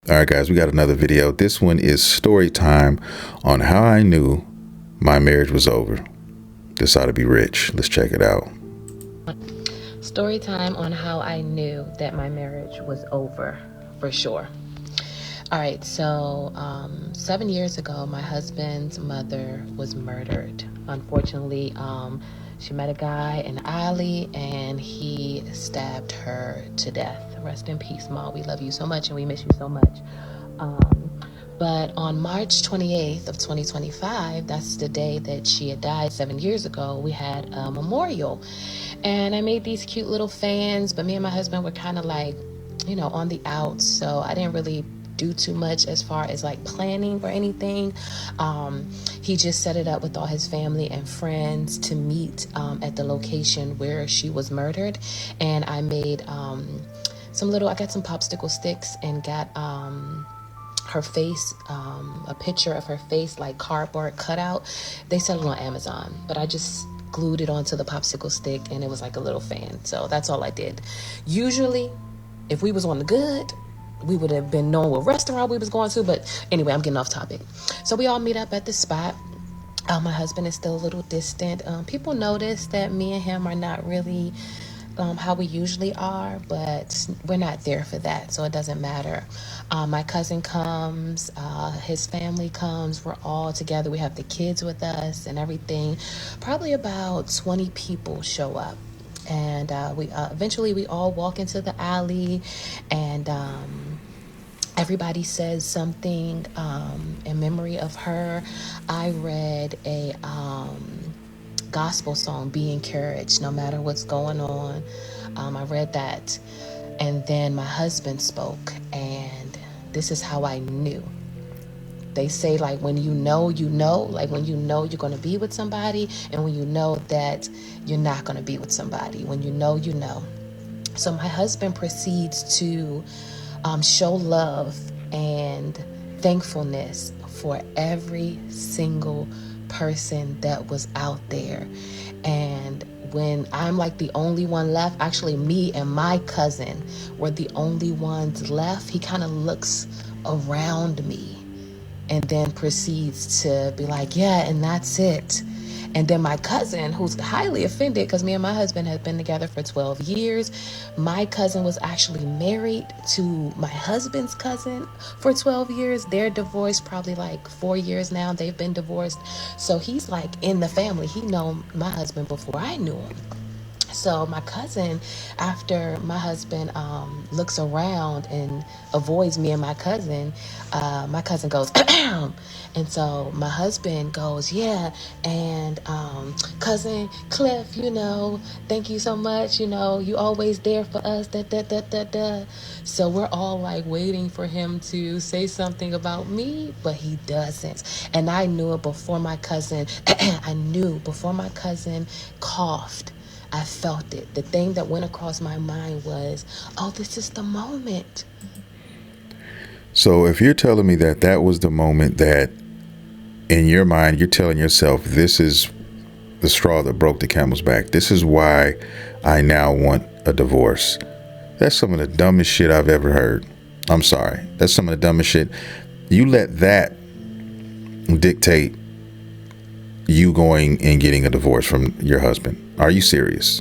All right, guys, we got another video. This one is story time on how I knew my marriage was over. This ought to be rich. Let's check it out. Story time on how I knew that my marriage was over, for sure. All right, so 7 years ago, my husband's mother was murdered. Unfortunately, she met a guy in the alley and he stabbed her to death. Rest in peace, Ma. We love you so much and we miss you so much. But on March 28th of 2025, that's the day that she had died 7 years ago, we had a memorial. And I made these cute little fans, but me and my husband were kind of like, on the outs. So I didn't really do too much as far as like planning or anything. He just set it up with all his family and friends to meet at the location where she was murdered. And I made I got some popsicle sticks and got her face, a picture of her face, like cardboard cutout. They sell it on Amazon, but I just glued it onto the popsicle stick and it was like a little fan. So that's all I did. Usually, if we was on the good, we would have been knowing what restaurant we was going to, but anyway, I'm getting off topic. So we all meet up at the spot. My husband is still a little distant. People notice that me and him are not really how we usually are, but we're not there for that, so it doesn't matter. My cousin comes, his family comes, we're all together, we have the kids with us and everything. Probably about 20 people show up, and we eventually we all walk into the alley, and everybody says something in memory of her. I read a gospel song, Be Encouraged, no matter what's going on. I read that. And then my husband spoke, and this is how I knew. They say, like, when you know, like when you know you're going to be with somebody, and when you know that you're not going to be with somebody. When you know, you know. So my husband proceeds to show love and thankfulness for every single person that was out there. And when I'm like the only one left, actually me and my cousin were the only ones left, he kind of looks around me and then proceeds to be like, yeah, and that's it. And then my cousin, who's highly offended because me and my husband had been together for 12 years. My cousin was actually married to my husband's cousin for 12 years. They're divorced probably like 4 years now. They've been divorced. So he's like in the family. He known my husband before I knew him. So my cousin, after my husband looks around and avoids me and my cousin goes, and so my husband goes, yeah, and cousin Cliff, thank you so much, you always there for us, da, da, da, da, da. So we're all like waiting for him to say something about me, but he doesn't. And I knew it before my cousin, coughed. I felt it. The thing that went across my mind was, oh, this is the moment. So if you're telling me that that was the moment that in your mind you're telling yourself this is the straw that broke the camel's back, this is why I now want a divorce, that's some of the dumbest shit I've ever heard. I'm sorry. That's some of the dumbest shit. You let that dictate you going and getting a divorce from your husband. Are you serious?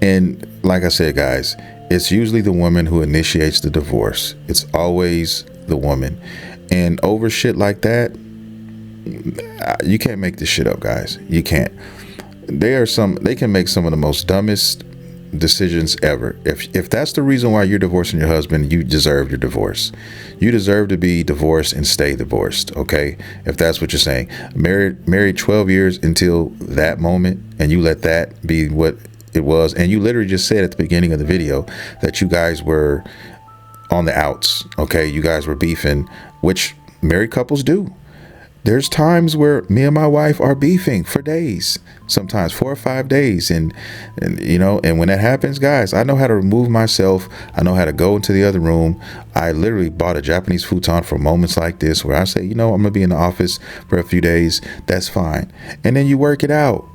And like I said, guys, it's usually the woman who initiates the divorce. It's always the woman. And over shit like that, you can't make this shit up, guys. You can't. They can make some of the most dumbest decisions ever. If that's the reason why you're divorcing your husband, you deserve your divorce. You deserve to be divorced and stay divorced, okay? If that's what you're saying. Married 12 years until that moment, and you let that be what it was. And you literally just said at the beginning of the video that you guys were on the outs, okay? You guys were beefing, which married couples do. There's times where me and my wife are beefing for days, sometimes 4 or 5 days. And when that happens, guys, I know how to remove myself. I know how to go into the other room. I literally bought a Japanese futon for moments like this where I say, I'm going to be in the office for a few days. That's fine. And then you work it out,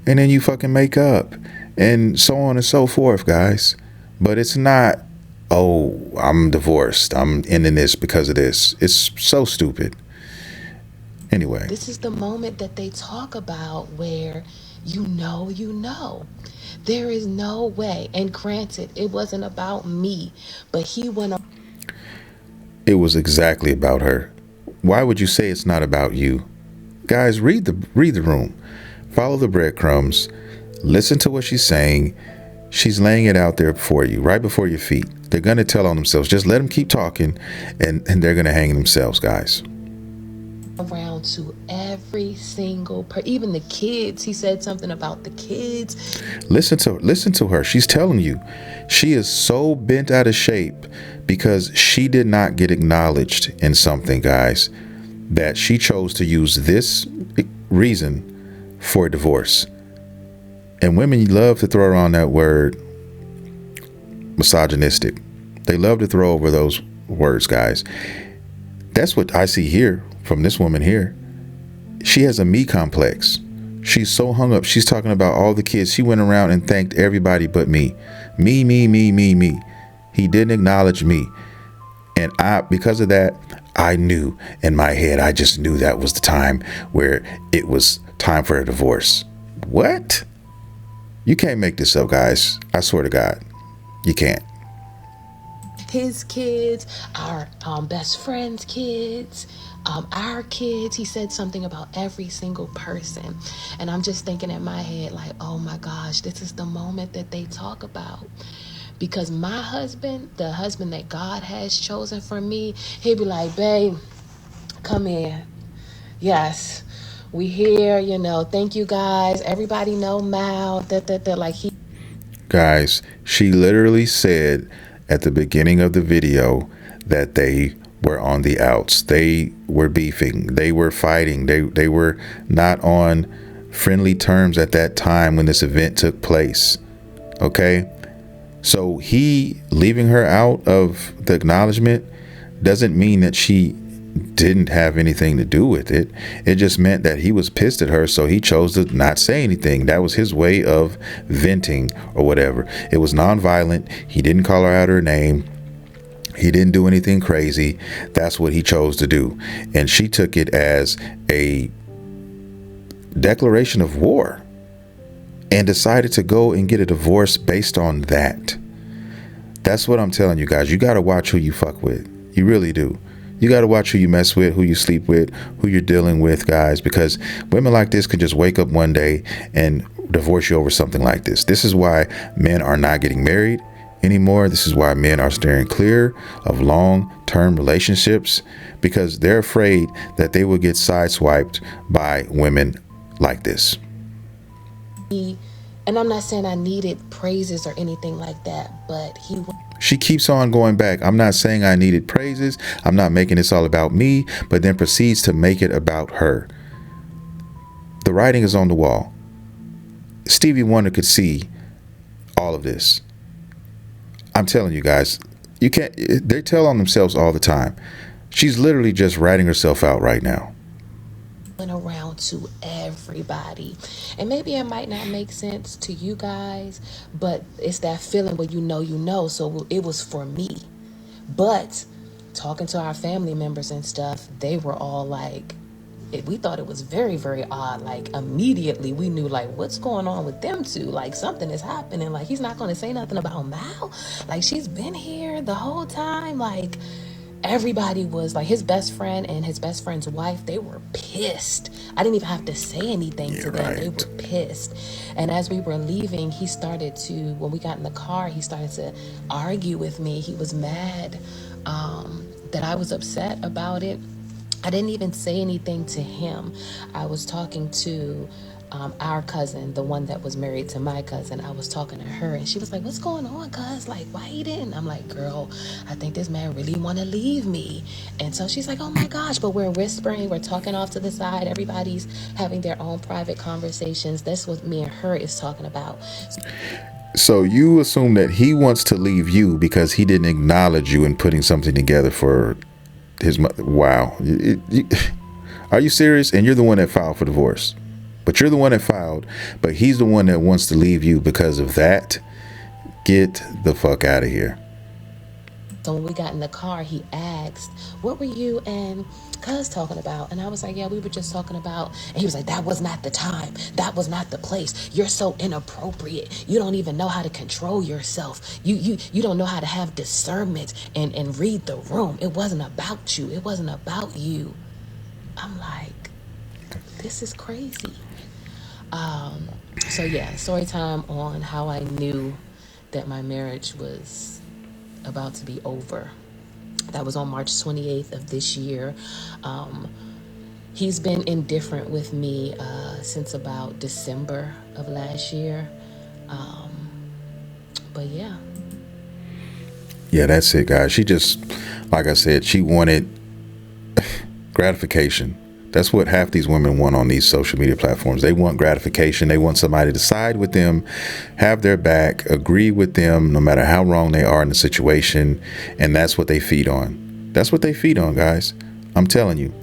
and then you fucking make up, and so on and so forth, guys. But it's not oh, I'm divorced, I'm ending this because of this. It's so stupid. Anyway, This is the moment that they talk about where you know. There is no way. And granted, it wasn't about me, but he went on. it was exactly about her. Why would you say it's not about you? Guys, read the room. Follow the breadcrumbs. Listen to what she's saying. She's laying it out there for you, right before your feet. They're going to tell on themselves. Just let them keep talking, and they're going to hang themselves, guys. Around to every single even the kids. He said something about the kids. Listen to her. She's telling you. She is so bent out of shape because she did not get acknowledged in something, guys, that she chose to use this reason for divorce. And women love to throw around that word misogynistic. They love to throw over those words, guys. That's what I see here from this woman here. She has a me complex. She's so hung up. She's talking about all the kids. She went around and thanked everybody but me. Me, me, me, me, me. He didn't acknowledge me. And because of that, I knew in my head, I just knew that was the time where it was time for a divorce. What? You can't make this up, guys. I swear to God, you can't. His kids, our best friend's kids, our kids. He said something about every single person. And I'm just thinking in my head, like, oh my gosh, this is the moment that they talk about. Because my husband, the husband that God has chosen for me, he'd be like, babe, come in. Yes, we here, thank you guys. Everybody know Mal, like he. Guys, she literally said at the beginning of the video that they were on the outs. They were beefing. They were fighting. They were not on friendly terms at that time when this event took place. Okay? So he leaving her out of the acknowledgement doesn't mean that she didn't have anything to do with it. It just meant that he was pissed at her, so he chose to not say anything. That was his way of venting or whatever. It was nonviolent. He didn't call her out her name. He didn't do anything crazy. That's what he chose to do. And she took it as a declaration of war and decided to go and get a divorce based on that. That's what I'm telling you guys. You got to watch who you fuck with. You really do. You got to watch who you mess with, who you sleep with, who you're dealing with, guys, because women like this can just wake up one day and divorce you over something like this. This is why men are not getting married anymore. This is why men are steering clear of long-term relationships, because they're afraid that they will get sideswiped by women like this. And I'm not saying I needed praises or anything like that, but she keeps on going back. I'm not saying I needed praises. I'm not making this all about me, but then proceeds to make it about her. The writing is on the wall. Stevie Wonder could see all of this. I'm telling you guys, you can't. They tell on themselves all the time. She's literally just writing herself out right now. Went around to everybody, and maybe it might not make sense to you guys, but it's that feeling where you know, so it was for me. But talking to our family members and stuff, they were all like, we thought it was very, very odd. Like immediately we knew, like, what's going on with them two? Like something is happening. Like he's not going to say nothing about Mal. Like she's been here the whole time. Like everybody was like, his best friend and his best friend's wife, they were pissed. I didn't even have to say anything to them. Right. They were pissed. And as we were leaving, he started to, when we got in the car, he started to argue with me. He was mad that I was upset about it. I didn't even say anything to him. I was talking to our cousin, the one that was married to my cousin. I was talking to her and she was like, what's going on, cuz? Like, why he didn't? I'm like, girl, I think this man really want to leave me. And so she's like, oh my gosh, but we're whispering, we're talking off to the side. Everybody's having their own private conversations. That's what me and her is talking about. So you assume that he wants to leave you because he didn't acknowledge you in putting something together for his mother. Wow. Are you serious? And you're the one that filed for divorce. But you're the one that filed, but he's the one that wants to leave you because of that. Get the fuck out of here. So when we got in the car, he asked, what were you and cuz talking about? And I was like, yeah, we were just talking about. And he was like, that was not the time. That was not the place. You're so inappropriate. You don't even know how to control yourself. You don't know how to have discernment and read the room. It wasn't about you. It wasn't about you. I'm like, this is crazy. So yeah, story time on how I knew that my marriage was about to be over. That was on March 28th of this year. He's been indifferent with me since about December of last year. But yeah. Yeah, that's it, guys. She just, like I said, she wanted gratification. That's what half these women want on these social media platforms. They want gratification. They want somebody to side with them, have their back, agree with them, no matter how wrong they are in the situation. And that's what they feed on. That's what they feed on, guys. I'm telling you,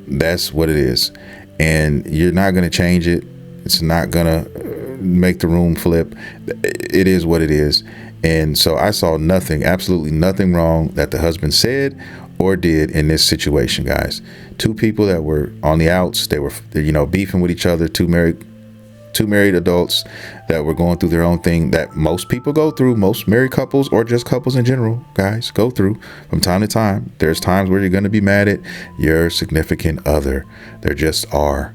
that's what it is. And you're not going to change it. It's not going to make the room flip. It is what it is. And so I saw nothing, absolutely nothing wrong that the husband said or did in this situation, guys. Two people that were on the outs, they were, beefing with each other, two married adults that were going through their own thing that most people go through, most married couples or just couples in general, guys, go through from time to time. There's times where you're going to be mad at your significant other. There just are.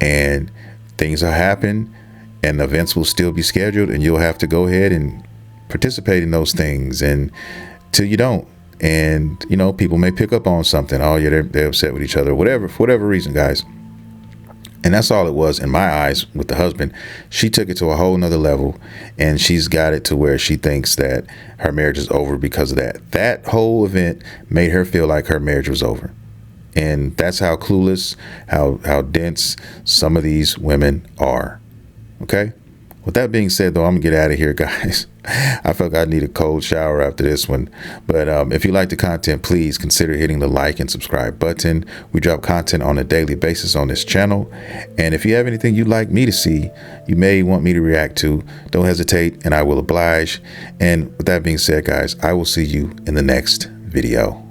And things will happen and events will still be scheduled and you'll have to go ahead and participate in those things and till you don't. And, people may pick up on something. Oh, yeah, they're upset with each other, whatever, for whatever reason, guys. And that's all it was in my eyes with the husband. She took it to a whole nother level and she's got it to where she thinks that her marriage is over because of that. That whole event made her feel like her marriage was over. And that's how clueless, how dense some of these women are. Okay? With that being said, though, I'm going to get out of here, guys. I felt like I need a cold shower after this one. But if you like the content, please consider hitting the like and subscribe button. We drop content on a daily basis on this channel. And if you have anything you'd like me to see, you may want me to react to, don't hesitate and I will oblige. And with that being said, guys, I will see you in the next video.